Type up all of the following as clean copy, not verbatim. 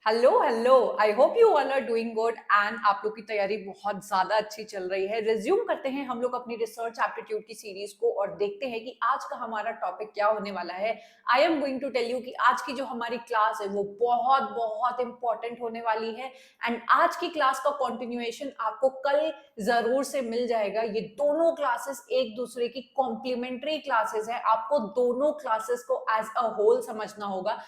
Hello hello, I hope you all are doing good and आप लोग की तैयारी बहुत ज्यादा अच्छी चल रही है। रिज्यूम करते हैं हम लोग अपनी रिसर्च एप्टीट्यूड की सीरीज को और देखते हैं कि आज का हमारा टॉपिक क्या होने वाला है। I am going to tell you कि आज की जो हमारी क्लास है वो बहुत बहुत इंपॉर्टेंट होने वाली है एंड आज की क्लास का कंटिन्यूएशन आपको कल जरूर से मिल जाएगा। ये दोनों क्लासेस एक दूसरे की कॉम्प्लीमेंट्री क्लासेस है, आपको दोनों क्लासेस को एज अ होल समझना होगा।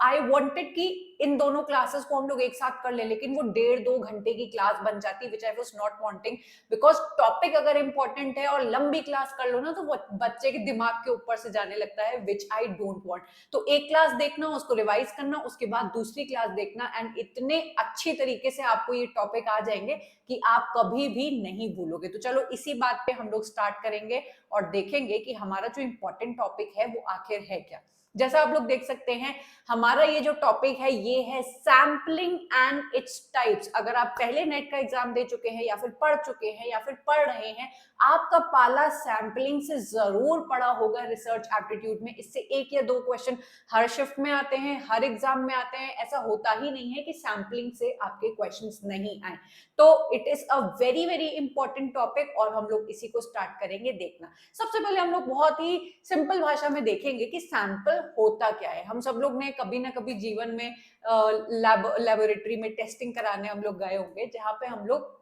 आई वॉन्टेड कि इन दोनों क्लासेस को हम लोग एक साथ कर ले, लेकिन वो 1.5-2 घंटे की क्लास बन जाती, which I was not wanting, because topic अगर इंपॉर्टेंट है और लंबी क्लास कर लो ना तो वो बच्चे के दिमाग के ऊपर से जाने लगता है, विच आई डोंट वांट। तो एक क्लास देखना, उसको रिवाइज करना, उसके बाद दूसरी क्लास देखना एंड इतने अच्छी तरीके से आपको ये टॉपिक आ जाएंगे कि आप कभी भी नहीं भूलोगे। तो चलो इसी बात पे हम लोग स्टार्ट करेंगे और देखेंगे कि हमारा जो इंपॉर्टेंट टॉपिक है वो आखिर है क्या। जैसा आप लोग देख सकते हैं, हमारा ये जो टॉपिक है ये है सैम्पलिंग एंड इट्स टाइप्स। अगर आप पहले नेट का एग्जाम दे चुके हैं या फिर पढ़ चुके हैं या फिर पढ़ रहे हैं, आपका पाला सैम्पलिंग से जरूर पड़ा होगा रिसर्च एप्टीट्यूड में। इससे एक या दो क्वेश्चन हर शिफ्ट में आते हैं, हर एग्जाम में आते हैं। ऐसा होता ही नहीं है कि सैम्पलिंग से आपके क्वेश्चंस नहीं आए। तो it is a very very important topic और हम लोग इसी को स्टार्ट करेंगे देखना। सबसे पहले हम लोग बहुत ही सिंपल भाषा में देखेंगे कि सैंपल होता क्या है। हम सब लोग ने कभी ना कभी जीवन में लेबोरेटरी में टेस्टिंग कराने हम लोग गए होंगे, जहां पे हम लोग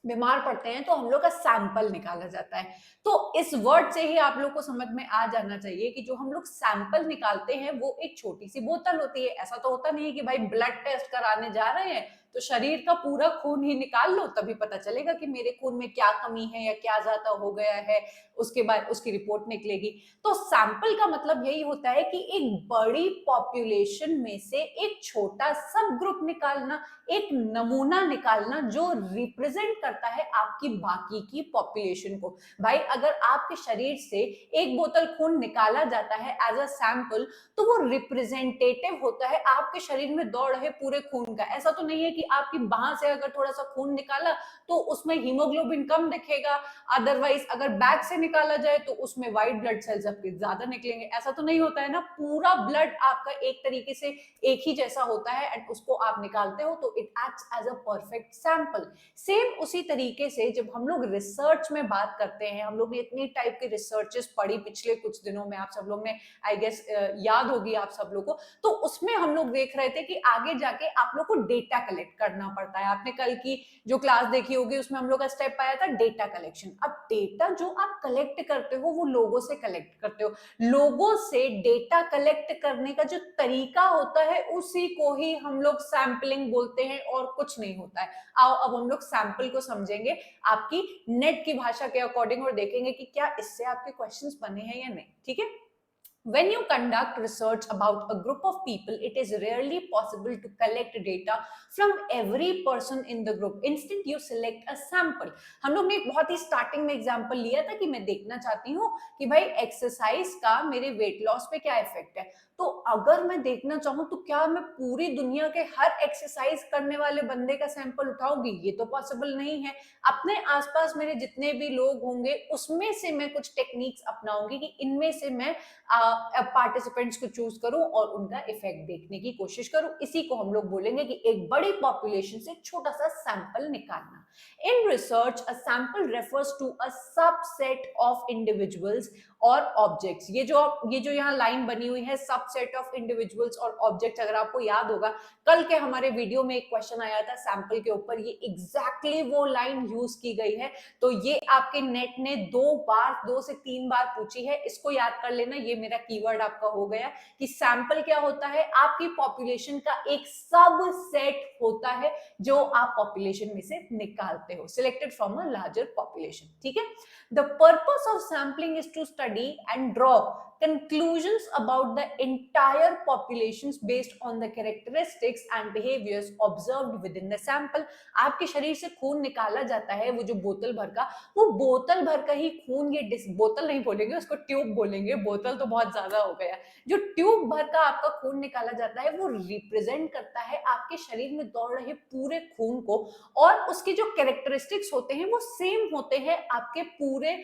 बीमार पड़ते हैं तो हम लोग का सैंपल निकाला जाता है। तो इस वर्ड से ही आप लोग को समझ में आ जाना चाहिए कि जो हम लोग सैंपल निकालते हैं वो एक छोटी सी बोतल होती है। ऐसा तो होता नहीं है कि भाई ब्लड टेस्ट कराने जा रहे हैं तो शरीर का पूरा खून ही निकाल लो, तभी पता चलेगा कि मेरे खून में क्या कमी है या क्या ज्यादा हो गया है, उसके बाद उसकी रिपोर्ट निकलेगी। तो सैंपल का मतलब यही होता है कि एक बड़ी पॉपुलेशन में से एक छोटा सब ग्रुप निकालना, एक नमूना निकालना जो रिप्रेजेंट करता है आपकी बाकी की पॉपुलेशन को। भाई अगर आपके शरीर से एक बोतल खून निकाला जाता है एज अ सैंपल, तो वो रिप्रेजेंटेटिव होता है आपके शरीर में दौड़ रहे पूरे खून का। ऐसा तो नहीं है कि आपकी बाह से अगर थोड़ा सा खून निकाला तो उसमें हीमोग्लोबिन कम दिखेगा, अदरवाइज अगर बैक से निकाला जाए तो उसमें व्हाइट ब्लड सेल्स आपके ज्यादा निकलेंगे। ऐसा तो नहीं होता है ना, पूरा ब्लड आपका एक तरीके से एक ही जैसा होता है एंड उसको आप निकालते हो तो it acts as a perfect sample. Same उसी तरीके से जब हम लोग रिसर्च में बात करते हैं, हम लोग ने इतनी टाइप के रिसर्चेस पढ़ी पिछले कुछ दिनों में, आप सब लोग ने आई गेस याद होगी आप सब लोग को। तो उसमें हम लोग देख रहे थे कि आगे जाके आप लोग को डेटा कलेक्ट करना पड़ता है। आपने कल की जो क्लास देखी होगी उसमें हम लोग का स्टेप आया था डेटा कलेक्शन। अब डेटा जो आप कलेक्ट करते हो वो लोगों से कलेक्ट करते हो, लोगों से डेटा कलेक्ट करने का जो तरीका होता है उसी को ही हम लोग सैंपलिंग बोलते हैं और कुछ नहीं होता है। आओ अब हम लोग सैंपल को समझेंगे आपकी नेट की भाषा के अकॉर्डिंग और देखेंगे कि क्या इससे आपके क्वेश्चंस बने हैं या नहीं। ठीक है। When you conduct research about a group of people, it is rarely possible to collect data from every person in the group. Instead, you select a sample. हम लोग ने एक बहुत ही स्टार्टिंग में एग्जांपल लिया था कि मैं देखना चाहती हूँ कि भाई एक्सरसाइज का मेरे वेट लॉस पे क्या इफेक्ट है। तो अगर मैं देखना चाहूँ तो क्या मैं पूरी दुनिया के हर एक्सरसाइज करने वाले बंदे का सैंपल उठाऊंगी? ये तो पॉसिबल नहीं है। अपने आसपास मेरे जितने भी लोग होंगे उसमें से मैं कुछ टेक्निक्स अपनाऊंगी कि इनमें से मैं पार्टिसिपेंट्स को चूज करूं और उनका इफेक्ट देखने की कोशिश करूं। इसी को हम लोग बोलेंगे कि एक बड़ी पॉपुलेशन से छोटा सा सैंपल निकालना। In research a sample refers to a subset of individuals और ऑब्जेक्ट्स। ये जो यहाँ लाइन बनी हुई है सबसेट ऑफ इंडिविजुअल्स और ऑब्जेक्ट्स, अगर आपको याद होगा कल के हमारे वीडियो में एक क्वेश्चन आया था सैंपल के ऊपर, ये एग्जैक्टली वो लाइन यूज की गई है। तो ये आपके नेट ने 2 से 3 बार पूछी है, इसको याद कर लेना। ये मेरा कीवर्ड आपका हो गया कि सैंपल क्या होता है, आपकी पॉपुलेशन का एक सबसेट होता है जो आप पॉपुलेशन में से निकालते हो, selected from a larger population. ठीक है। The purpose of sampling is to study and draw conclusions about the entire populations based on the characteristics and behaviors observed within the sample. आपके शरीर से खून निकाला जाता है, वो जो बोतल भर का, वो बोतल भर का ही खून, ये बोतल नहीं बोलेंगे उसको, ट्यूब बोलेंगे, बोतल तो बहुत ज्यादा हो गया। जो ट्यूब भर का आपका खून निकाला जाता है वो रिप्रेजेंट करता है आपके शरीर में दौड़ रहे पूरे खून को, और उसके जो कैरेक्टरिस्टिक्स होते हैं वो सेम होते हैं आपके पूरे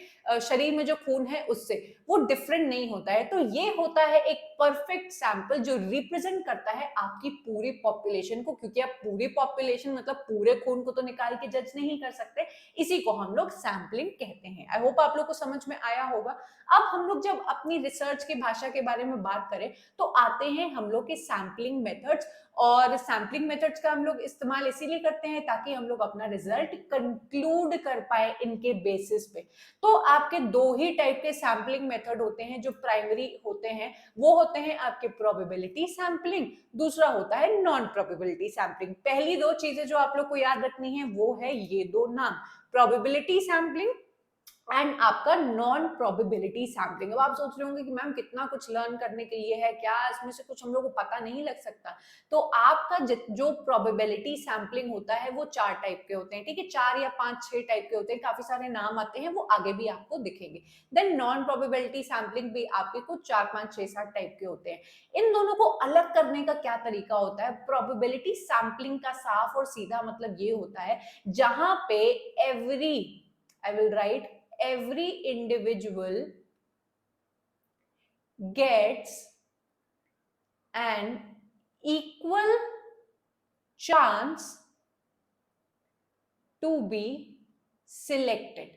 शरीर में जो खून है उससे, वो डिफरेंट नहीं होता। होता है। तो ये होता है एक परफेक्ट सैंपल जो रिप्रेजेंट करता है आपकी पूरी पॉपुलेशन को, क्योंकि आप पूरी पॉपुलेशन मतलब पूरे खून को तो निकाल के जज नहीं कर सकते, इसी को हम लोग सैंपलिंग कहते हैं। आई होप आप लोग को समझ में आया होगा। अब हम लोग जब अपनी रिसर्च की भाषा के बारे में बात करें तो आते हैं हम लोग के सैंपलिंग मेथड्स, और सैंपलिंग मेथड्स का हम लोग इस्तेमाल इसीलिए करते हैं ताकि हम लोग अपना रिजल्ट कंक्लूड कर पाए इनके बेसिस पे। तो आपके दो ही टाइप के सैंपलिंग मेथड होते हैं जो प्राइमरी होते हैं, वो होते हैं आपके प्रोबेबिलिटी सैंपलिंग, दूसरा होता है नॉन प्रोबेबिलिटी सैंपलिंग। पहली दो चीजें जो आप लोग को याद रखनी है वो है ये दो नाम, प्रोबेबिलिटी सैंपलिंग एंड आपका नॉन प्रोबेबिलिटी सैंपलिंग। अब आप सोच रहे होंगे कि मैम कितना कुछ लर्न करने के लिए है, क्या इसमें से कुछ हम लोग को पता नहीं लग सकता? तो आपका जो प्रोबेबिलिटी सैंपलिंग होता है वो 4 टाइप के होते हैं, ठीक है, 4 या 5-6 टाइप के होते हैं, काफी सारे नाम आते हैं, वो आगे भी आपको दिखेंगे। देन नॉन प्रोबेबिलिटी सैंपलिंग भी आपके कुछ 4, 5, 6, 7 टाइप के होते हैं। इन दोनों को अलग करने का क्या तरीका होता है? प्रोबेबिलिटी सैंपलिंग का साफ और सीधा मतलब ये होता है जहां पे I will write every individual gets an equal chance to be selected।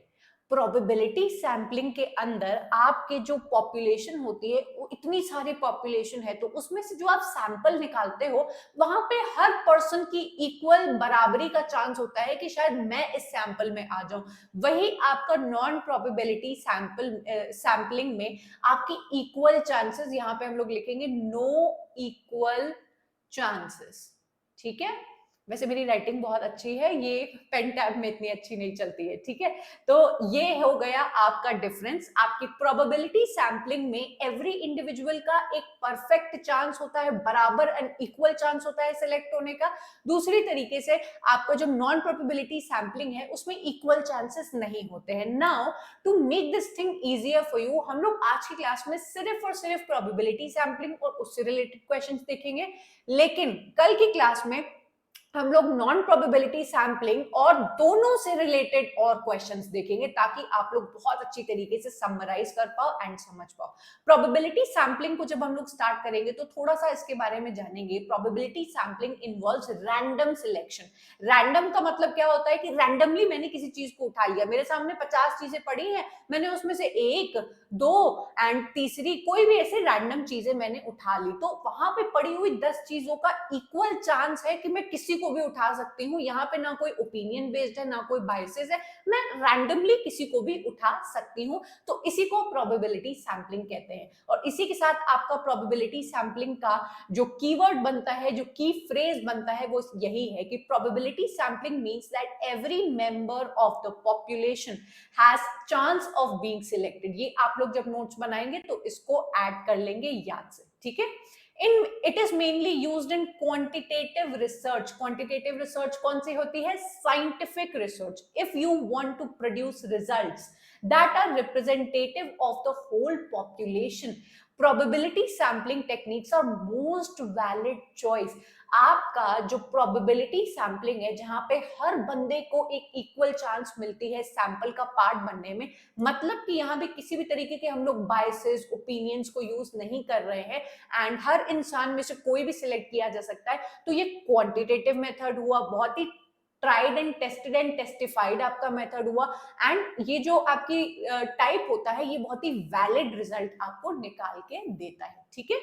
Probability sampling के अंदर आपके जो पॉपुलेशन होती है वो इतनी सारी पॉपुलेशन है, तो उसमें से जो आप सैंपल निकालते हो वहां पे हर पर्सन की इक्वल बराबरी का चांस होता है कि शायद मैं इस सैंपल में आ जाऊं। वही आपका नॉन प्रोबेबिलिटी सैंपलिंग में आपकी इक्वल चांसेस, यहां पे हम लोग लिखेंगे नो इक्वल चांसेस, ठीक है। वैसे मेरी राइटिंग बहुत अच्छी है, ये पेन टैब में इतनी अच्छी नहीं चलती है, ठीक है। तो ये हो गया आपका डिफरेंस। आपकी प्रोबेबिलिटी सैंपलिंग में एवरी इंडिविजुअल का एक परफेक्ट चांस होता है, बराबर एंड इक्वल चांस होता है सिलेक्ट होने का। दूसरी तरीके से आपका जो नॉन प्रोबेबिलिटी सैंपलिंग है उसमें इक्वल चांसेस नहीं होते हैं। Now to make this thing easier for you, हम लोग आज की क्लास में सिर्फ और सिर्फ प्रोबेबिलिटी सैंपलिंग और उससे रिलेटेड क्वेश्चंस देखेंगे, लेकिन कल की क्लास में हम लोग नॉन प्रोबेबिलिटी सैंपलिंग और दोनों से रिलेटेड और क्वेश्चंस देखेंगे ताकि आप लोग बहुत अच्छी तरीके से समराइज कर पाओ एंड समझ पाओ। प्रोबेबिलिटी सैंपलिंग को जब हम लोग स्टार्ट करेंगे तो थोड़ा सा इसके बारे में जानेंगे। Probability sampling involves random selection. Random का मतलब क्या होता है कि रैंडमली मैंने किसी चीज को उठा लिया, मेरे सामने 50 चीजें पड़ी हैं, मैंने उसमें से 1, 2 एंड तीसरी कोई भी ऐसे रैंडम चीजें मैंने उठा ली, तो वहां पे पड़ी हुई 10 चीजों का इक्वल चांस है कि मैं किसी को भी उठा सकती हूँ। यहाँ पे ना कोई ओपिनियन बेस्ड है, ना कोई बायसेस है, मैं रैंडमली किसी को भी उठा सकती हूँ। तो इसी को प्रोबेबिलिटी सैंपलिंग कहते हैं। और इसी के साथ आपका प्रोबेबिलिटी सैंपलिंग का जो कीवर्ड बनता है, जो की फ्रेज बनता है, वो यही है कि probability sampling means that every member of the population has chance of being selected. ये आप लोग जब नोट्स बनाएंगे तो इसको ऐड कर लेंगे याद से, ठीक है। It is mainly used in quantitative research। quantitative research कौन सी होती है? Scientific research। If you want to produce results that are representative of the whole population, probability sampling techniques are most valid choice। आपका जो probability sampling है जहां पे हर बंदे को एक इक्वल चांस मिलती है सैंपल का पार्ट बनने में, मतलब कि यहाँ भी किसी भी तरीके के हम लोग बायसेस, ओपिनियंस को यूज नहीं कर रहे हैं एंड हर इंसान में से कोई भी सिलेक्ट किया जा सकता है। तो ये क्वांटिटेटिव मेथड हुआ, बहुत he tried and tested and testified आपका मेथड हुआ, एंड ये जो आपकी टाइप होता है ये बहुत ही वैलिड रिजल्ट आपको निकाल के देता है, ठीक है।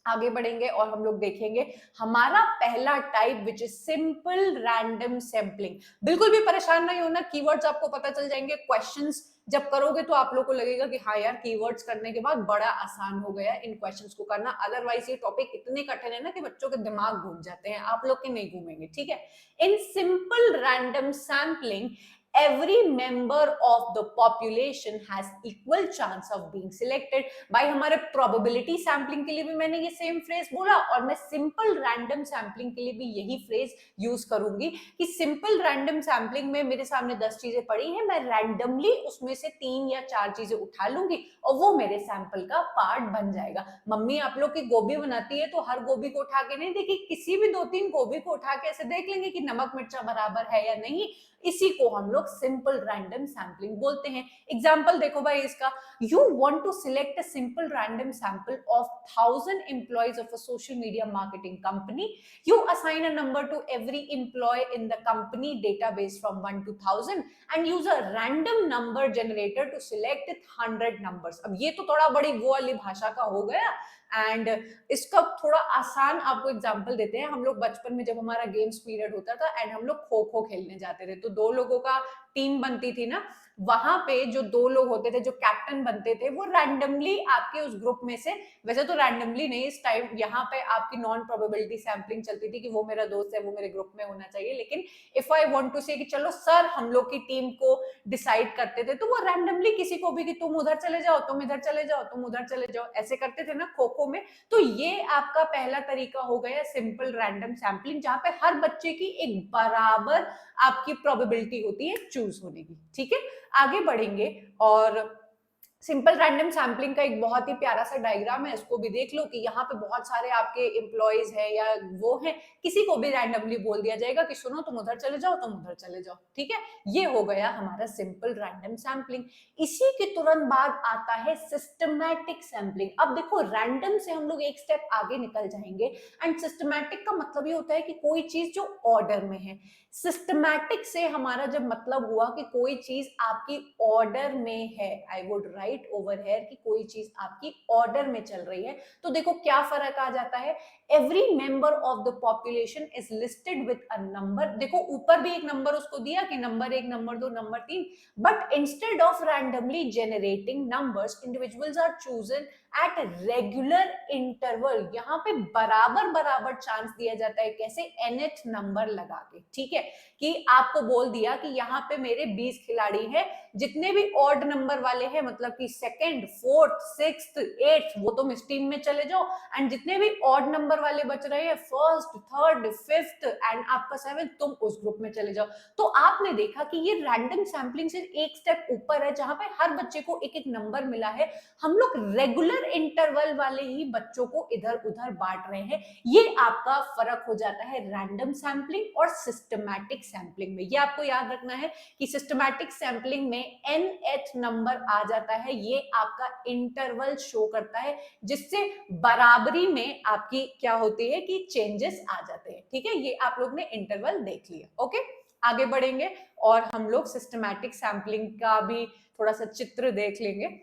आगे बढ़ेंगे और हम लोग देखेंगे हमारा पहला type which is simple random sampling. बिल्कुल भी परेशान नहीं होना, कीवर्ड्स आपको पता चल जाएंगे। क्वेश्चंस जब करोगे तो आप लोग को लगेगा कि हाँ यार कीवर्ड्स करने के बाद बड़ा आसान हो गया इन क्वेश्चंस को करना, अदरवाइज ये टॉपिक इतने कठिन है ना कि बच्चों के दिमाग घूम जाते हैं, आप लोग के नहीं घूमेंगे, ठीक है। In simple random sampling every member of the population has equal chance of being selected। भाई हमारे probability sampling के लिए भी मैंने ये सेम फ्रेज बोला और मैं simple random sampling के लिए भी यही फ्रेज यूज करूंगी कि simple random sampling में मेरे सामने 10 चीजें पड़ी हैं, मैं randomly उसमें से 3 या 4 चीजें उठा लूंगी और वो मेरे सैंपल का पार्ट बन जाएगा। मम्मी आप लोग की गोभी बनाती है तो हर गोभी को उठा के नहीं देखी, किसी भी 2-3 गोभी को उठा के ऐसे देख लेंगे कि नमक मिर्चा बराबर है या नहीं, इसी को हम लोग लोग सिंपल रैंडम सैम्पलिंग बोलते हैं। एग्जाम्पल देखो भाई इसका, you want to select a simple random sample of 1000 employees of a social media marketing company. You assign a number to every employee in the company database from 1 to 1000 and use a random number generator to select 100 numbers. अब ये तो थोड़ा बड़ी वो वाली भाषा का हो गया, एंड इसका थोड़ा आसान आपको एग्जांपल देते हैं। हम लोग बचपन में जब हमारा गेम्स पीरियड होता था एंड हम लोग खो खो खेलने जाते थे, तो दो लोगों का टीम बनती थी ना, वहां पे जो दो लोग होते थे जो कैप्टन बनते थे वो रैंडमली आपके उस ग्रुप में से, वैसे तो रैंडमली नहीं, इस टाइम यहाँ पे आपकी नॉन प्रोबेबिलिटी सैम्पलिंग चलती थी कि वो मेरा दोस्त है, वो मेरे ग्रुप में होना चाहिए, लेकिन इफ आई वांट टू से कि चलो सर हम लोग की टीम को डिसाइड करते थे, तो वो रैंडमली किसी को भी कि तुम उधर चले जाओ, तुम इधर चले जाओ, तुम उधर चले जाओ, ऐसे करते थे ना खो खो में। तो ये आपका पहला तरीका हो गया सिंपल रैंडम सैम्पलिंग, जहां पे हर बच्चे की एक बराबर आपकी प्रोबेबिलिटी होती है चूज होने की। ठीक है, आगे बढ़ेंगे और सिंपल रैंडम सैम्पलिंग का एक बहुत ही प्यारा सा डायग्राम है, इसको भी देख लो कि यहाँ पे बहुत सारे आपके एम्प्लॉयज है या वो है, किसी को भी रैंडमली बोल दिया जाएगा कि सुनो तुम उधर चले जाओ, तुम उधर चले जाओ। ठीक है, ये हो गया हमारा सिंपल रैंडम सैम्पलिंग। इसी के तुरंत बाद आता है सिस्टमैटिक सैम्पलिंग। अब देखो रैंडम से हम लोग एक स्टेप आगे निकल जाएंगे, एंड सिस्टमैटिक का मतलब ये होता है कि कोई चीज जो ऑर्डर में है। सिस्टमैटिक से हमारा जब मतलब हुआ कि कोई चीज आपकी ऑर्डर में है, I would write over here कि कोई चीज आपकी ऑर्डर में चल रही है, तो देखो क्या फर्क आ जाता है। Every member of the population is listed with a number. देखो ऊपर भी एक नंबर उसको दिया कि number 1, number 2, number 3, but instead of randomly generating numbers, individuals are chosen at regular interval. यहाँ पे बराबर बराबर चांस दिया जाता है, कैसे, nth नंबर लगा के। ठीक है, कि आपको बोल दिया कि यहाँ पे मेरे 20 खिलाड़ी हैं, जितने भी ऑड नंबर वाले हैं, मतलब कि सेकंड, फोर्थ, सिक्स्थ, एट्थ, वो तुम इस टीम में चले जाओ, एंड जितने भी ऑड नंबर वाले बच रहे हैं, फर्स्ट, थर्ड, फिफ्थ एंड आपका सेवेंथ, तुम उस ग्रुप में चले जाओ। तो आपने देखा कि ये रैंडम सैम्पलिंग से एक स्टेप ऊपर है, जहां पे हर बच्चे को एक एक नंबर मिला है। हम लोग रेगुलर इंटरवल वाले ही बच्चों को इधर उधर बांट रहे हैं। ये आपका फर्क हो जाता है रैंडम सैम्पलिंग और सिस्टमैटिक सैम्पलिंग में। ये आपको याद रखना है कि सिस्टमैटिक सैम्पलिंग में nth नंबर आ जाता है, ये आपका इंटरवल शो करता है, जिससे बराबरी में आपकी क्या होती है कि चेंजेस आ जाते हैं। ठीक है, ये आप लोग ने इंटरवल देख लिया। ओके, आगे बढ़ेंगे और हम लोग सिस्टमैटिक सैम्पलिंग का भी थोड़ा सा चित्र देख लेंगे।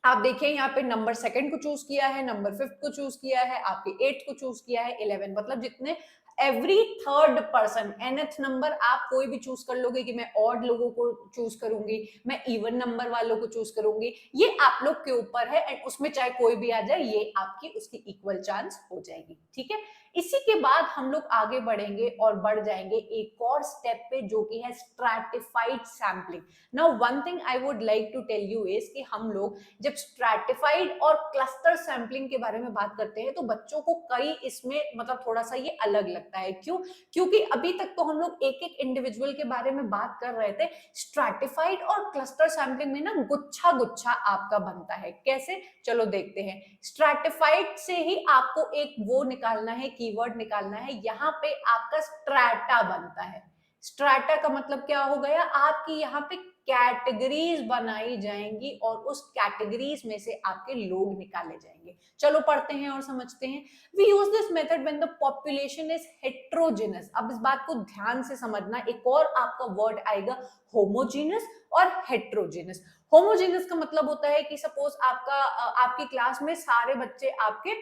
आप देखिए यहाँ पे नंबर सेकंड को चूज किया है, नंबर फिफ्थ को चूज किया है, आपके एट्थ को चूज किया है, 11, मतलब जितने every third person, nth number आप कोई भी चूज कर लोगे कि मैं ऑड लोगों को चूज करूंगी, मैं इवन नंबर वालों को चूज करूंगी, ये आप लोग के ऊपर है, एंड उसमें चाहे कोई भी आ जाए, ये आपकी उसकी इक्वल चांस हो जाएगी। ठीक है, इसी के बाद हम लोग आगे बढ़ेंगे और बढ़ जाएंगे एक और स्टेप पे, जो कि है stratified sampling. Now one thing I would like to tell you is कि हम लोग जब स्ट्रैटिफाइड और क्लस्टर सैम्पलिंग के बारे में बात करते हैं, तो बच्चों को कई इसमें मतलब थोड़ा सा ये अलग लगता है। क्यों? क्योंकि अभी तक तो हम लोग एक एक इंडिविजुअल के बारे में बात कर रहे थे। स्ट्रैटिफाइड और क्लस्टर सैम्पलिंग में ना गुच्छा गुच्छा आपका बनता है। कैसे? चलो देखते हैं। स्ट्रैटिफाइड से ही आपको एक वो निकालना है, कीवर्ड निकालना है, यहाँ पे आपका स्ट्रैटा बनता है। स्ट्रैटा का मतलब क्या हो गया? आपकी यहाँ पे कैटेगरीज बनाई जाएंगी और उस कैटेगरीज में से आपके लोग निकाले जाएंगे। चलो पढ़ते हैं और समझते हैं। We use this method when the population is heterogeneous। अब इस बात को ध्यान से समझना, एक और आपका वर्ड आएगा होमोजीनस और हेट्रोजीनस। होमोजीनस का मतलब होता है कि सपोज आपकी क्लास में सारे बच्चे आपके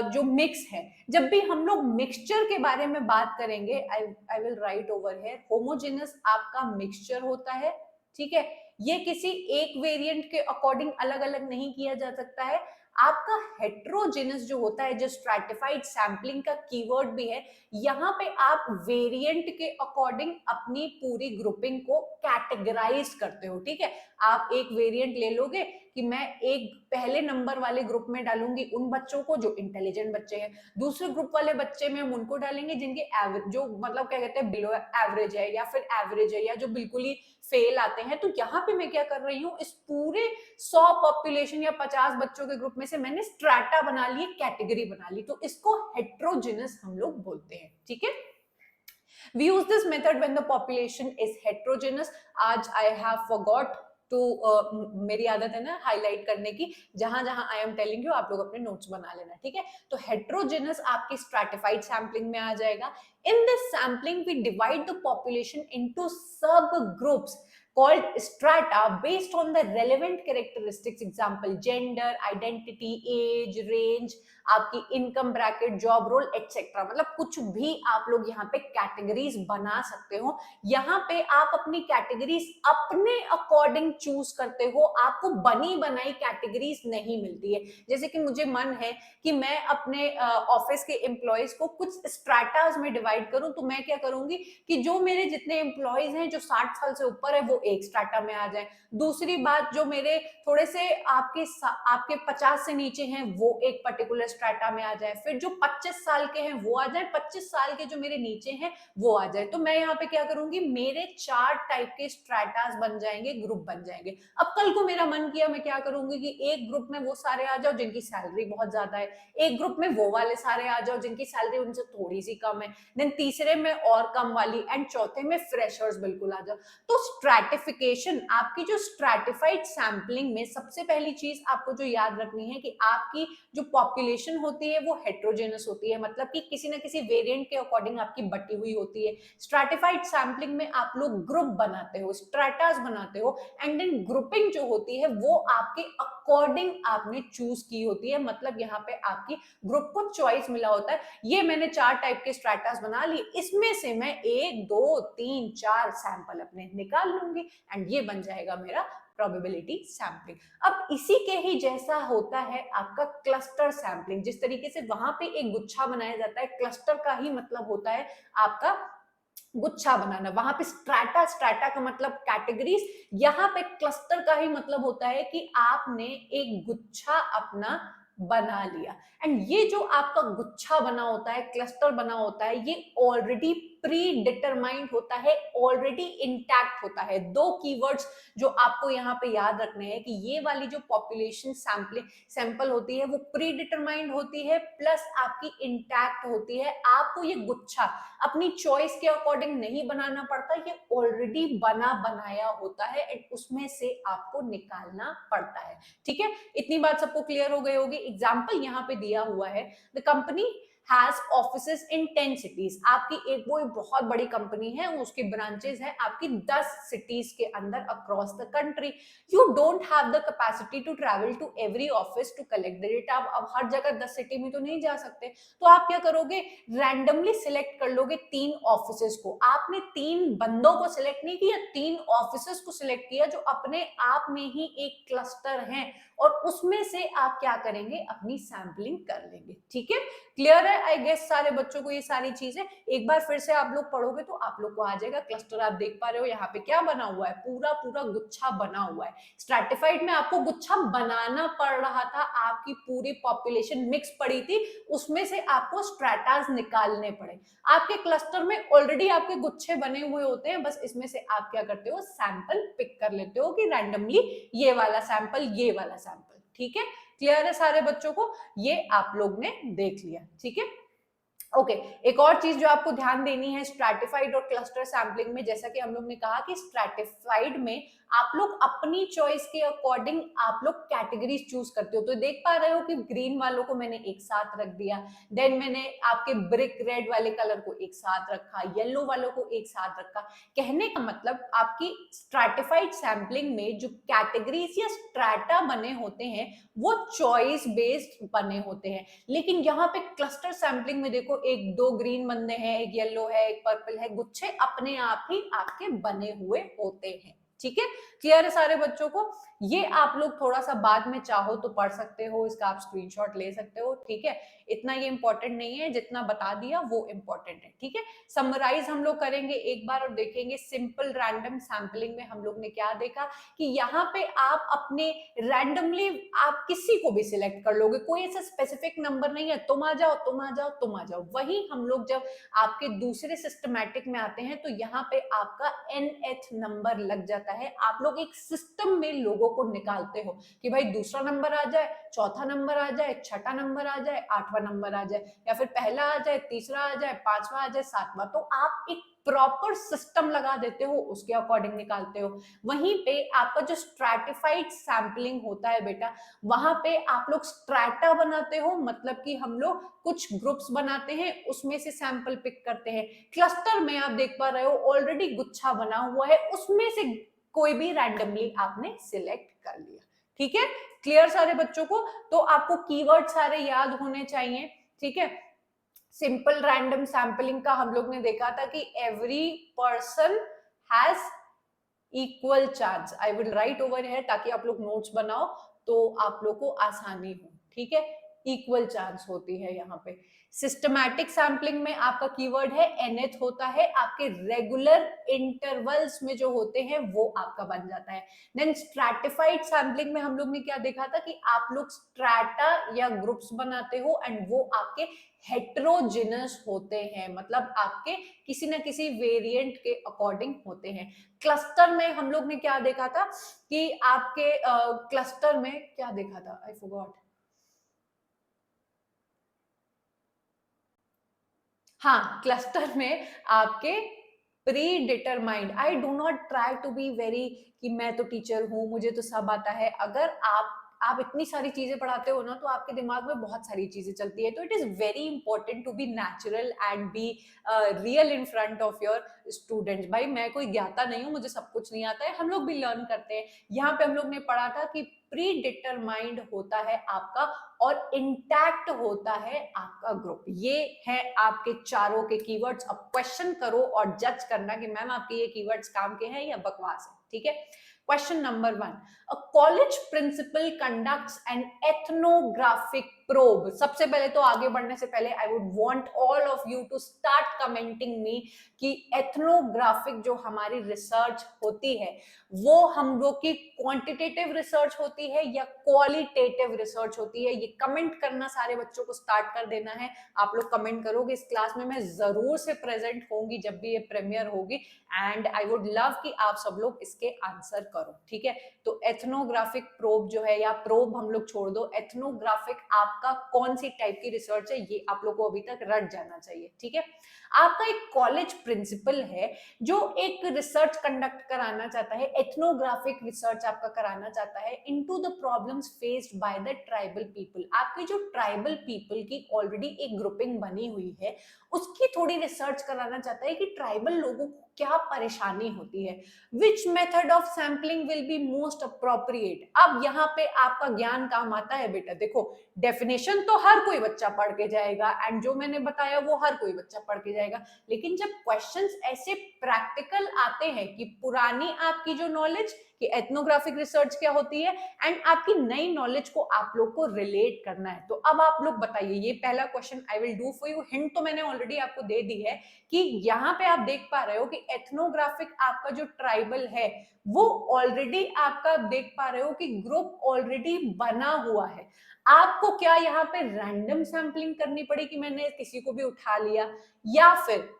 जो मिक्स है। जब भी हम लोग मिक्सचर के बारे में बात करेंगे, I will write over here, homogeneous आपका मिक्सचर होता है। ठीक है, ये किसी एक वेरिएंट के अकॉर्डिंग अलग अलग नहीं किया जा सकता है। आपका हेट्रोजेनस जो होता है, जो स्ट्रैटिफाइड सैम्पलिंग का कीवर्ड भी है, यहाँ पे आप वेरिएंट के अकॉर्डिंग अपनी पूरी ग्रुपिंग को कैटेगराइज करते हो। ठीक है, आप एक वेरिएंट ले लोगे कि मैं एक पहले नंबर वाले ग्रुप में डालूंगी उन बच्चों को जो इंटेलिजेंट बच्चे हैं, दूसरे ग्रुप वाले बच्चे में हम उनको डालेंगे जिनके एवरेज, जो मतलब क्या कहते हैं बिलो एवरेज है या फिर एवरेज है या जो बिल्कुल ही फेल आते हैं। तो यहाँ पे मैं क्या कर रही हूँ, इस पूरे 100 पॉपुलेशन या 50 बच्चों के ग्रुप में से मैंने स्ट्रैटा बना ली, कैटेगरी बना ली, तो इसको हेट्रोजेनस हम लोग बोलते हैं। ठीक है, We use this method when the population is heterogeneous. आज I have forgot to मेरी आदत है ना हाईलाइट करने की, जहां जहां आई एम टेलिंग यू आप लोग अपने नोट्स बना लेना, ठीक है। तो हेट्रोजेनस आपकी स्ट्रैटिफाइड सैम्पलिंग में आ जाएगा। In this sampling we divide the population into subgroups called strata based on the relevant characteristics, example gender, identity, age, range, आपकी income bracket, job role etcetera. मतलब कुछ भी आप लोग यहाँ पे कैटेगरीज बना सकते हो। यहाँ पे आप अपनी कैटेगरीज अपने अकॉर्डिंग चूज करते हो, आपको बनी बनाई कैटेगरीज नहीं मिलती है। जैसे कि मुझे मन है कि मैं अपने ऑफिस के एम्प्लॉयज को कुछ स्ट्रैटाज में डिवाइड करूं, तो मैं क्या करूंगी कि जो मेरे जितने एम्प्लॉयज हैं जो 60 साल से ऊपर है वो एक स्ट्रैटा में आ जाए। दूसरी बात, जो मेरे थोड़े से आपके 50 से नीचे हैं वो एक पर्टिकुलर स्ट्रैटा में आ जाए। फिर जो 25 साल के हैं वो आ जाए, 25 साल के जो मेरे नीचे हैं वो आ जाए। तो मैं यहाँ पे क्या करूंगी, मेरे 4 टाइप के स्ट्रैटास बन जाएंगे, ग्रुप बन जाएंगे। अब कल को मेरा मन किया, मैं क्या करूंगी कि एक ग्रुप में वो सारे आ जाओ जिनकी सैलरी बहुत ज्यादा है, एक ग्रुप में वो वाले सारे आ जाओ जिनकी सैलरी उनसे थोड़ी सी कम है, देन तीसरे में और कम वाली, एंड चौथे में फ्रेशर्स बिल्कुल आ जाओ। तो स्ट्रैटिफिकेशन, आपकी जो स्ट्रैटिफाइड सैम्पलिंग में सबसे पहली चीज आपको जो याद रखनी है कि आपकी जो पॉपुलेशन होती है वो हेट्रोजेनस होती है, मतलब कि किसी ना किसी वेरिएंट के अकॉर्डिंग आपकी बटी हुई होती है। स्ट्रैटिफाइड सैम्पलिंग में आप लोग ग्रुप बनाते हो, स्ट्रैटास बनाते हो, एंड देन ग्रुपिंग जो होती है वो आपके अकॉर्डिंग आपने चूज की होती है। मतलब यहाँ पे आपकी ग्रुप को चॉइस मिला होता है। ये मैंने 4 टाइप के स्ट्रैटास बना ली, इसमें से मैं 1 2 3 4 सैंपल अपने निकाल लूंगी, एंड ये बन जाएगा मेरा प्रोबेबिलिटी सैम्पलिंग। अब इसी के ही जैसा होता है आपका क्लस्टर सैम्पलिंग। जिस तरीके से वहां पे एक गुच्छा बनाया जाता है, क्लस्टर का ही मतलब होता है आपका गुच्छा बनाना। वहां पे स्ट्रैटा, स्ट्रैटा का मतलब कैटेगरीज, यहाँ पे क्लस्टर का ही मतलब होता है कि आपने एक गुच्छा अपना बना लिया। एंड ये जो आपका गुच्छा बना होता है, क्लस्टर बना होता है, ये ऑलरेडी प्री डिटरमाइंड होता है, ऑलरेडी इंटैक्ट होता है। 2 कीवर्ड्स जो आपको यहाँ पे याद रखने हैं कि ये वाली जो पॉपुलेशन सैंपल होती है वो प्री डिटरमाइंड होती है प्लस आपकी इंटैक्ट होती है। आपको ये गुच्छा अपनी चॉइस के अकॉर्डिंग नहीं बनाना पड़ता, ये ऑलरेडी बना बनाया होता है एंड उसमें से आपको निकालना पड़ता है। ठीक है, इतनी बात सबको क्लियर हो गई होगी। एग्जाम्पल यहाँ पे दिया हुआ है, the company has offices in 10 cities। आपकी एक वो बहुत बड़ी कंपनी है, उसकी ब्रांचेस है आपकी 10 cities के अंदर across the country। You don't have the capacity to travel to every office to collect the data। अब हर जगह 10 सिटी में तो नहीं जा सकते, तो आप क्या करोगे, रैंडमली सिलेक्ट कर लोगे 3 ऑफिसेस को। आपने 3 बंदों को सिलेक्ट नहीं किया, 3 ऑफिसेस को सिलेक्ट किया जो अपने आप में ही एक क्लस्टर है, और उसमें से आप क्या करेंगे, अपनी सैंपलिंग कर लेंगे। ठीक है, क्लियर है आई गेस सारे बच्चों को ये सारी चीजें। एक बार फिर से आप लोग पढ़ोगे तो आप लोग को आ जाएगा। क्लस्टर आप देख पा रहे हो यहाँ पे क्या बना हुआ है, पूरा पूरा गुच्छा बना हुआ है। स्ट्रैटिफाइड में आपको गुच्छा बनाना पड़ रहा था, आपकी पूरी पॉपुलेशन मिक्स पड़ी थी, उसमें से आपको स्ट्रैटास निकालने पड़े। आपके क्लस्टर में ऑलरेडी आपके गुच्छे बने हुए होते हैं, बस इसमें से आप क्या करते हो, सैंपल पिक कर लेते हो कि रैंडमली ये वाला सैंपल, ये वाला सैंपल। ठीक है, क्लियर है सारे बच्चों को, ये आप लोग ने देख लिया। ठीक है, ओके एक और चीज जो आपको ध्यान देनी है स्ट्रैटिफाइड और क्लस्टर सैंपलिंग में, जैसा कि हम लोग ने कहा कि स्ट्रैटिफाइड में आप लोग अपनी चॉइस के अकॉर्डिंग आप लोग कैटेगरीज चूज करते हो। तो देख पा रहे हो कि ग्रीन वालों को मैंने एक साथ रख दिया, देन मैंने आपके ब्रिक रेड वाले कलर को एक साथ रखा, येलो वालों को एक साथ रखा। कहने का मतलब आपकी स्ट्रैटिफाइड सैंपलिंग में जो कैटेगरीज या स्ट्रैटा बने होते हैं वो चॉइस बेस्ड बने होते हैं। लेकिन यहाँ पे क्लस्टर सैंपलिंग में देखो, 1 2 ग्रीन बंदे हैं, एक येलो है, एक पर्पल है, गुच्छे अपने आप ही आपके बने हुए होते हैं। ठीक है, क्लियर है सारे बच्चों को। ये आप लोग थोड़ा सा बाद में चाहो तो पढ़ सकते हो, इसका आप स्क्रीनशॉट ले सकते हो। ठीक है, इतना ये इंपॉर्टेंट नहीं है, जितना बता दिया वो इंपॉर्टेंट है। ठीक है, समराइज हम लोग करेंगे एक बार और देखेंगे सिंपल रैंडम सैंपलिंग में हम लोग ने क्या देखा कि यहाँ पे आप अपने रैंडमली आप किसी को भी सिलेक्ट कर लोगे, कोई ऐसा स्पेसिफिक नंबर नहीं है, तुम आ जाओ तुम आ जाओ तुम आ जाओ। वही हम लोग जब आपके दूसरे सिस्टमैटिक में आते हैं तो यहाँ पे आपका nth नंबर लग जाता है। आप लोग एक सिस्टम में लोगों को निकालते हो कि भाई दूसरा नंबर आ जाए, चौथा नंबर आ जाए, छठा नंबर आ जाए, 8वां नंबर आ जाए, या फिर पहला आ जाए, तीसरा आ जाए, 5वां आ जाए, 7वां। तो आप एक प्रॉपर सिस्टम लगा देते हो, उसके अकॉर्डिंग निकालते हो। वहीं पे आपका जो स्ट्रैटिफाइड सैम्पलिंग होता है बेटा, वहां पे आप लोग स्ट्रैटा बनाते हो, मतलब कि हम लोग कुछ ग्रुप्स बनाते हैं, उसमें से सैंपल पिक करते हैं। क्लस्टर में आप देख पा रहे हो ऑलरेडी गुच्छा बना हुआ है, उसमें से कोई भी रैंडमली आपने सिलेक्ट कर लिया। ठीक है, क्लियर सारे बच्चों को? तो आपको कीवर्ड सारे याद होने चाहिए। ठीक है, सिंपल रैंडम सैंपलिंग का हम लोग ने देखा था कि every person has equal chance. I will write over here ताकि आप लोग नोट्स बनाओ तो आप लोग को आसानी हो। ठीक है, इक्वल चांस होती है यहाँ पे। सिस्टमैटिक सैम्पलिंग में आपका कीवर्ड है nth होता है, आपके रेगुलर इंटरवल्स में जो होते हैं वो आपका बन जाता है। देन स्ट्रैटिफाइड सैम्पलिंग में हम लोग ने क्या देखा था कि आप लोग स्ट्रैटा या ग्रुप्स बनाते हो एंड वो आपके हेट्रोजिनस होते हैं, मतलब आपके किसी ना किसी वेरिएंट के अकॉर्डिंग होते हैं। क्लस्टर में हम लोग ने क्या देखा था कि आपके क्लस्टर में क्या देखा था, आई फॉरगॉट। हाँ, क्लस्टर में आपके predetermined, I do not try to be very कि मैं तो टीचर हूं मुझे तो सब आता है। अगर आप इतनी सारी चीजें पढ़ाते हो ना तो आपके दिमाग में बहुत सारी चीजें चलती है, तो it is very important to be natural and be real in front of your students. भाई मैं कोई ज्ञाता नहीं हूँ, मुझे सब कुछ नहीं आता है, हम लोग भी लर्न करते हैं। यहाँ पे हम लोग ने पढ़ा था कि प्री डिटरमाइंड होता है आपका और इंटैक्ट होता है आपका ग्रुप। ये है आपके चारों के कीवर्ड्स। अब क्वेश्चन करो और जज करना कि मैम आपके ये कीवर्ड्स काम के हैं या बकवास है। ठीक है, question number 1, a college principal conducts an ethnographic probe. सबसे पहले तो आगे बढ़ने से पहले I would want all of you to start commenting me कि एथनोग्राफिक जो हमारी रिसर्च होती है वो हम लोग की क्वांटिटेटिव रिसर्च होती है या क्वालिटेटिव रिसर्च होती है। ये कमेंट करना सारे बच्चों को स्टार्ट कर देना है। आप लोग कमेंट करोगे, इस क्लास में मैं जरूर से प्रेजेंट होंगी जब भी ये प्रीमियर होगी एंड आई वुड लव कि आप सब लोग इसके आंसर करो। ठीक है, तो एथनोग्राफिक प्रोब जो है, या प्रोब हम लोग छोड़ दो, एथनोग्राफिक आपका कौन सी टाइप की रिसर्च है ये आप लोग को अभी तक रट जाना चाहिए। ठीक है, आपका एक कॉलेज प्रिंसिपल है जो एक रिसर्च कंडक्ट कराना चाहता है, एथनोग्राफिक रिसर्च आपका कराना चाहता है into the problems faced by the tribal people. आपकी जो ट्राइबल पीपल की ऑलरेडी एक ग्रुपिंग बनी हुई है उसकी थोड़ी रिसर्च कराना चाहता है कि ट्राइबल लोगों को क्या परेशानी होती है। Which method of sampling will be most appropriate. अब यहाँ पे आपका ज्ञान काम आता है बेटा। देखो, डेफिनेशन तो हर कोई बच्चा पढ़ के जाएगा एंड जो मैंने बताया वो हर कोई बच्चा पढ़ के जाएगा, लेकिन जब क्वेश्चंस ऐसे प्रैक्टिकल आते हैं कि पुरानी आपकी जो नॉलेज कि एथनोग्राफिक रिसर्च क्या होती है एंड आपकी नई नॉलेज को आप लोग को रिलेट करना है, तो अब आप लोग बताइए। ये पहला question I will do for you, hint तो मैंने ऑलरेडी आपको दे दी है कि यहाँ पे आप देख पा रहे हो कि एथनोग्राफिक आपका जो ट्राइबल है वो ऑलरेडी आपका देख पा रहे हो कि ग्रुप ऑलरेडी बना हुआ है। आपको क्या यहाँ पे रैंडम सैम्पलिंग करनी पड़ी कि मैंने किसी को भी उठा लिया, या फिर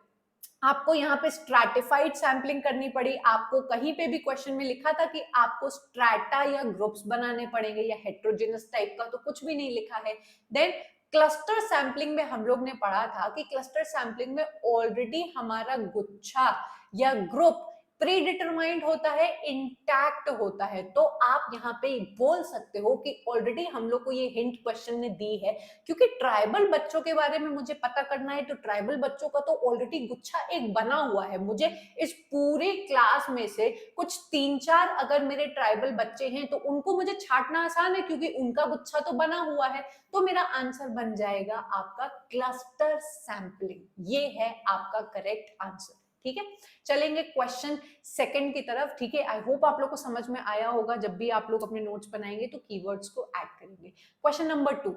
आपको यहाँ पे स्ट्रैटिफाइड सैम्पलिंग करनी पड़ी। आपको कहीं पे भी क्वेश्चन में लिखा था कि आपको स्ट्रैटा या ग्रुप्स बनाने पड़ेंगे या हेट्रोजेनस टाइप का, तो कुछ भी नहीं लिखा है। देन क्लस्टर सैम्पलिंग में हम लोग ने पढ़ा था कि क्लस्टर सैम्पलिंग में ऑलरेडी हमारा गुच्छा या ग्रुप प्री डिटरमाइंड होता है, इंटैक्ट होता है। तो आप यहाँ पे बोल सकते हो कि ऑलरेडी हम लोग को ये हिंट क्वेश्चन ने दी है, क्योंकि ट्राइबल बच्चों के बारे में मुझे पता करना है, तो ट्राइबल बच्चों का तो ऑलरेडी गुच्छा एक बना हुआ है। मुझे इस पूरे क्लास में से कुछ 3-4 अगर मेरे ट्राइबल बच्चे हैं तो उनको मुझे छांटना आसान है क्योंकि उनका गुच्छा तो बना हुआ है। तो मेरा आंसर बन जाएगा आपका क्लस्टर सैम्पलिंग। ये है आपका करेक्ट आंसर। ठीक है, चलेंगे क्वेश्चन सेकंड की तरफ। ठीक है, आई होप आप लोग को समझ में आया होगा। जब भी आप लोग अपने नोट्स बनाएंगे तो कीवर्ड्स को ऐड करेंगे। Question number 2,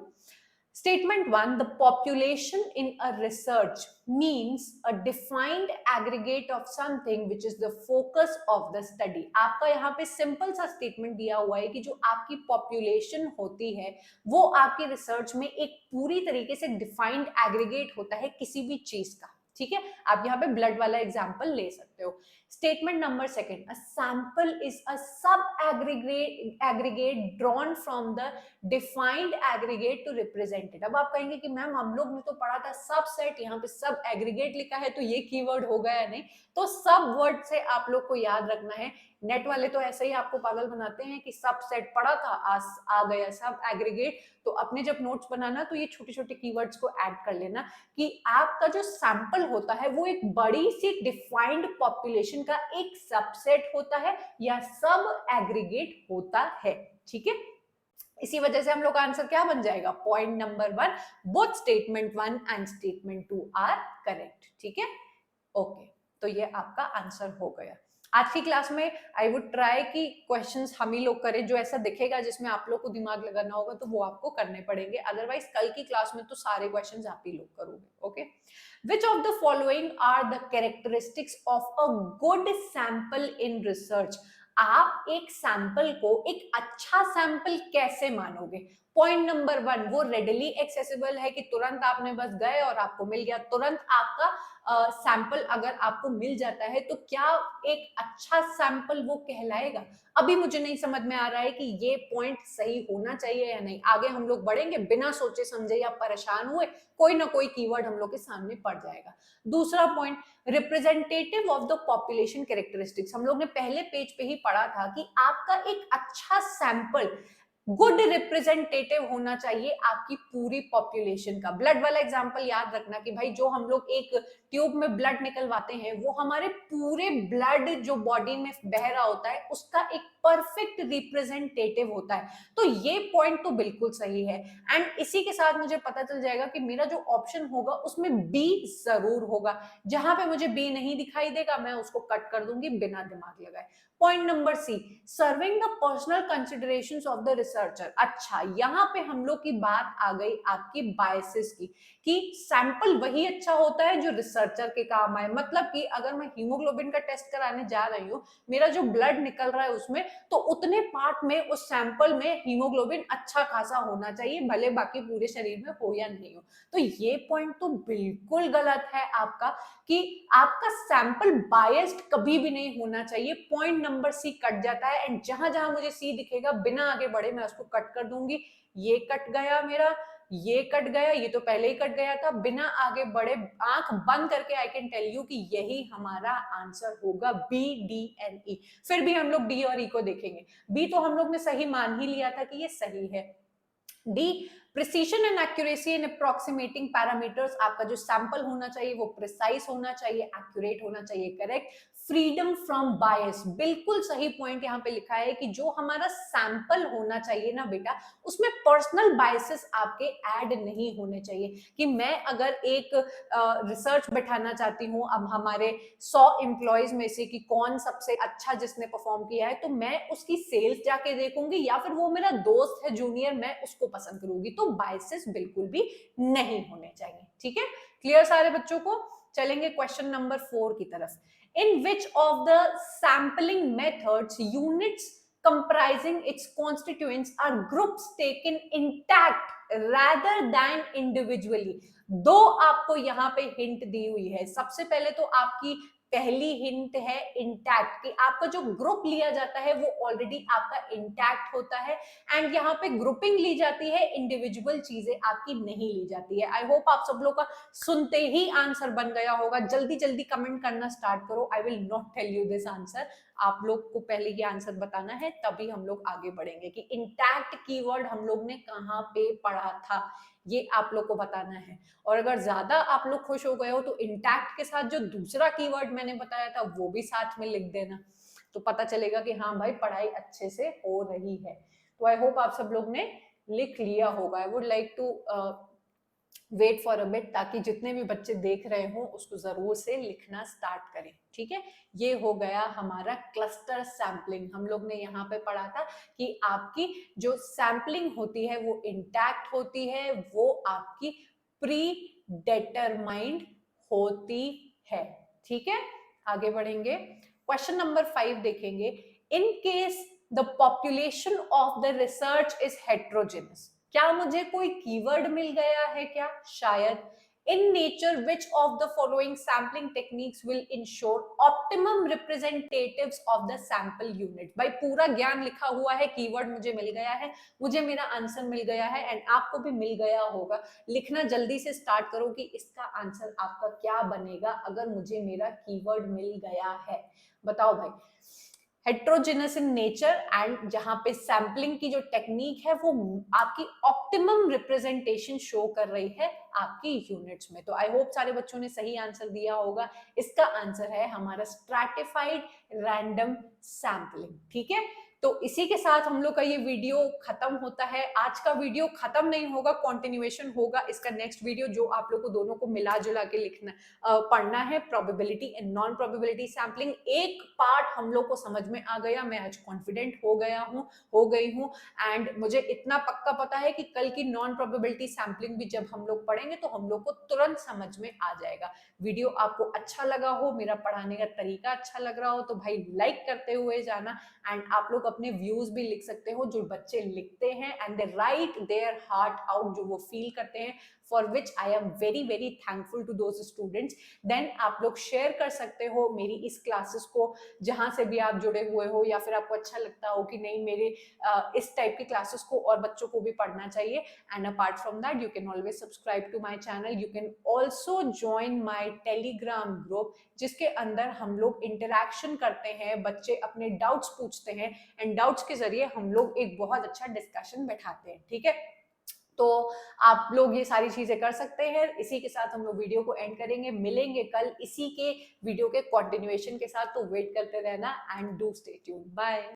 Statement 1, the population in a research means a defined aggregate of something which is the focus of the study। आपका यहाँ पे सिंपल सा स्टेटमेंट दिया हुआ है कि जो आपकी पॉपुलेशन होती है वो आपकी रिसर्च में एक पूरी तरीके से डिफाइंड एग्रीगेट होता है किसी भी चीज का। ठीक है, आप यहाँ पे ब्लड वाला एग्जाम्पल ले सकते हो। Statement number second, a sample is a sub aggregate drawn from the defined aggregate to represent it. अब आप कहेंगे कि मैम हम लोग ने तो पढ़ा था सब सेट, यहाँ पे सब एग्रीगेट लिखा है तो ये कीवर्ड होगा या नहीं? तो सब वर्ड से आप लोग को याद रखना है। नेट वाले तो ऐसे ही आपको पागल बनाते हैं कि सब सेट पढ़ा था, आ गया सब एग्रीगेट। तो अपने जब नोट्स बनाना तो ये छोटे छोटे कीवर्ड्स को ऐड कर लेना कि आपका जो सैंपल होता है वो एक बड़ी सी डिफाइंड पॉपुलेशन का एक सबसेट होता है या सब एग्रीगेट होता है, ठीक है। इसी वजह से हम लोग का आंसर क्या बन जाएगा, point number 1, both statement 1 and statement 2 are correct, ठीक है। ओके, तो ये आपका आंसर हो गया। आज की क्लास में आई वुड ट्राई कि क्वेश्चंस हम ही लोग करें, जो ऐसा दिखेगा जिसमें आप लोग को दिमाग लगाना होगा तो वो आपको करने पड़ेंगे, अदरवाइज कल की क्लास में तो सारे क्वेश्चंस आप ही लोग करोगे। Okay, which of the following are the characteristics of a good sample in research? आप एक सैंपल को एक अच्छा सैंपल कैसे मानोगे? पॉइंट नंबर 1, वो रेडली एक्सेसिबल है कि तुरंत आपने बस गए और आपको मिल गया, तुरंत आपका सैंपल अगर आपको मिल जाता है तो क्या एक अच्छा सैंपल वो कहलाएगा? अभी मुझे नहीं समझ में आ रहा है कि ये पॉइंट सही होना चाहिए या नहीं। आगे हम लोग बढ़ेंगे, बिना सोचे समझे या परेशान हुए कोई ना कोई कीवर्ड हम लोग के सामने पड़ जाएगा। दूसरा point, representative of the population characteristics. हम लोग ने पहले पेज पे ही पढ़ा था कि आपका एक अच्छा सैंपल गुड रिप्रेजेंटेटिव होना चाहिए आपकी पूरी पॉपुलेशन का। ब्लड वाला एग्जांपल याद रखना कि भाई जो हम लोग एक ट्यूब में ब्लड निकलवाते हैं वो हमारे पूरे ब्लड जो बॉडी में बह रहा होता है उसका एक परफेक्ट रिप्रेजेंटेटिव होता है। तो ये पॉइंट तो बिल्कुल सही है एंड इसी के साथ मुझे पता चल जाएगा कि मेरा जो ऑप्शन होगा उसमें बी जरूर होगा। जहां पे मुझे बी नहीं दिखाई देगा मैं उसको कट कर दूंगी बिना दिमाग लगाए। Point number C, serving the personal considerations of the researcher. अच्छा, यहाँ पे हम लोग की बात आ गई आपकी बायसेस की कि सैंपल वही अच्छा होता है जो रिसर्चर के काम आए। मतलब कि अगर मैं हीमोग्लोबिन का टेस्ट कराने जा रही हूँ, मेरा जो ब्लड निकल रहा है उसमें तो उतने पार्ट में उस सैंपल में हीमोग्लोबिन अच्छा खासा होना चाहिए, भले बाकी पूरे शरीर में हो या नहीं हो। तो ये पॉइंट तो बिल्कुल गलत है आपका कि आपका सैंपल बायस्ड कभी भी नहीं होना चाहिए। पॉइंट नंबर सी कट जाता है एंड जहां जहां मुझे सी दिखेगा बिना आगे बढ़े मैं उसको कट कर दूंगी। ये कट गया मेरा, ये कट गया, ये तो पहले ही कट गया था। बिना आगे बढ़े आंख बंद करके आई कैन टेल यू कि यही हमारा आंसर होगा, बी डी एन ई। फिर भी हम लोग डी और ई को देखेंगे। बी तो हम लोग ने सही मान ही लिया था कि ये सही है। D, precision and accuracy in approximating parameters. आपका जो सैंपल होना चाहिए वो प्रिसाइज होना चाहिए, एक्यूरेट होना चाहिए, करेक्ट। फ्रीडम फ्रॉम बायस, बिल्कुल सही पॉइंट यहाँ पे लिखा है कि जो हमारा सैंपल होना चाहिए ना बेटा, उसमें पर्सनल बायसेस आपके ऐड नहीं होने चाहिए। कि मैं अगर एक रिसर्च बैठाना चाहती हूँ अब हमारे 100 एम्प्लॉयज में से कि कौन सबसे अच्छा जिसने परफॉर्म किया है, तो मैं उसकी सेल्स जाके देखूंगी या फिर वो मेरा दोस्त है जूनियर मैं उसको पसंद करूंगी। तो बायसेस बिल्कुल भी नहीं होने चाहिए, ठीक है। क्लियर सारे बच्चों को? चलेंगे क्वेश्चन नंबर 4 की तरफ। In which of the sampling methods units comprising its constituents are groups taken intact rather than individually? दो आपको यहाँ पे हिंट दी हुई है। सबसे पहले तो आपकी पहली हिंट है इंटैक्ट, कि आपका जो ग्रुप लिया जाता है वो ऑलरेडी आपका इंटैक्ट होता है एंड यहाँ पे ग्रुपिंग ली जाती है, इंडिविजुअल चीजें आपकी नहीं ली जाती है। आई होप आप सब लोग का सुनते ही आंसर बन गया होगा। जल्दी जल्दी कमेंट करना स्टार्ट करो। I will not tell you this answer, आप लोग को पहले ये आंसर बताना है तभी हम लोग आगे बढ़ेंगे कि इंटैक्ट कीवर्ड हम लोग ने कहाँ पे पढ़ा था, ये आप लोग को बताना है। और अगर ज्यादा आप लोग खुश हो गए हो तो इंटैक्ट के साथ जो दूसरा कीवर्ड मैंने बताया था वो भी साथ में लिख देना, तो पता चलेगा कि हाँ भाई पढ़ाई अच्छे से हो रही है। तो आई होप आप सब लोग ने लिख लिया होगा। I would like to wait for a bit, ताकि जितने भी बच्चे देख रहे हो उसको जरूर से लिखना स्टार्ट करें, ठीक है। ये हो गया हमारा क्लस्टर सैंपलिंग। हम लोग ने यहाँ पे पढ़ा था कि आपकी जो सैंपलिंग होती है वो इंटैक्ट होती है, वो आपकी प्री डिटरमाइंड होती है, ठीक है। आगे बढ़ेंगे, क्वेश्चन नंबर 5 देखेंगे। In case the population of the research is heterogeneous, क्या मुझे कोई कीवर्ड मिल गया है क्या? शायद In nature, which of the following sampling techniques will ensure optimum representatives of the sample unit? भाई पूरा ज्ञान लिखा हुआ है, कीवर्ड मुझे मिल गया है, मुझे मेरा आंसर मिल गया है एंड आपको भी मिल गया होगा। लिखना जल्दी से स्टार्ट करो कि इसका आंसर आपका क्या बनेगा अगर मुझे मेरा कीवर्ड मिल गया है। बताओ भाई। हेट्रोजेनस इन नेचर एंड जहां पे सैम्पलिंग की जो टेक्निक है वो आपकी ऑप्टिमम रिप्रेजेंटेशन शो कर रही है आपकी यूनिट्स में। तो आई होप सारे बच्चों ने सही आंसर दिया होगा। इसका आंसर है हमारा स्ट्रैटिफाइड रैंडम सैम्पलिंग। ठीक है, तो इसी के साथ हम लोग का ये वीडियो खत्म होता है। आज का वीडियो खत्म नहीं होगा, कंटिन्यूएशन होगा। इसका नेक्स्ट वीडियो जो आप लोग को दोनों को मिला जुला के लिखना पढ़ना है, probability and non probability sampling. एक पार्ट हम लोग को समझ में आ गया, मैं आज कॉन्फिडेंट हो गई हूँ एंड मुझे इतना पक्का पता है कि कल की नॉन प्रोबेबिलिटी सैम्पलिंग भी जब हम लोग पढ़ेंगे तो हम लोग को तुरंत समझ में आ जाएगा। वीडियो आपको अच्छा लगा हो, मेरा पढ़ाने का तरीका अच्छा लग रहा हो तो भाई लाइक करते हुए जाना एंड आप लोग अपने व्यूज भी लिख सकते हो। जो बच्चे लिखते हैं and they write their heart out, जो वो फील करते हैं, for which I am very very thankful to those students, then आप लोग शेयर कर सकते हो मेरी इस क्लासेस को जहां से भी आप जुड़े हुए हो, या फिर आपको अच्छा लगता हो कि नहीं मेरे इस टाइप की क्लासेस को और बच्चों को भी पढ़ना चाहिए। And apart from that you can always subscribe to my channel, you can also join my Telegram group जिसके अंदर हम लोग इंटरेक्शन करते हैं, बच्चे अपने डाउट्स पूछते हैं एंड डाउट्स के जरिए हम लोग एक बहुत अच्छा डिस्कशन बैठाते हैं। ठीक है, तो आप लोग ये सारी चीजें कर सकते हैं। इसी के साथ हम लोग वीडियो को एंड करेंगे, मिलेंगे कल इसी के वीडियो के कंटिन्यूएशन के साथ। तो वेट करते रहना and do stay tuned. Bye.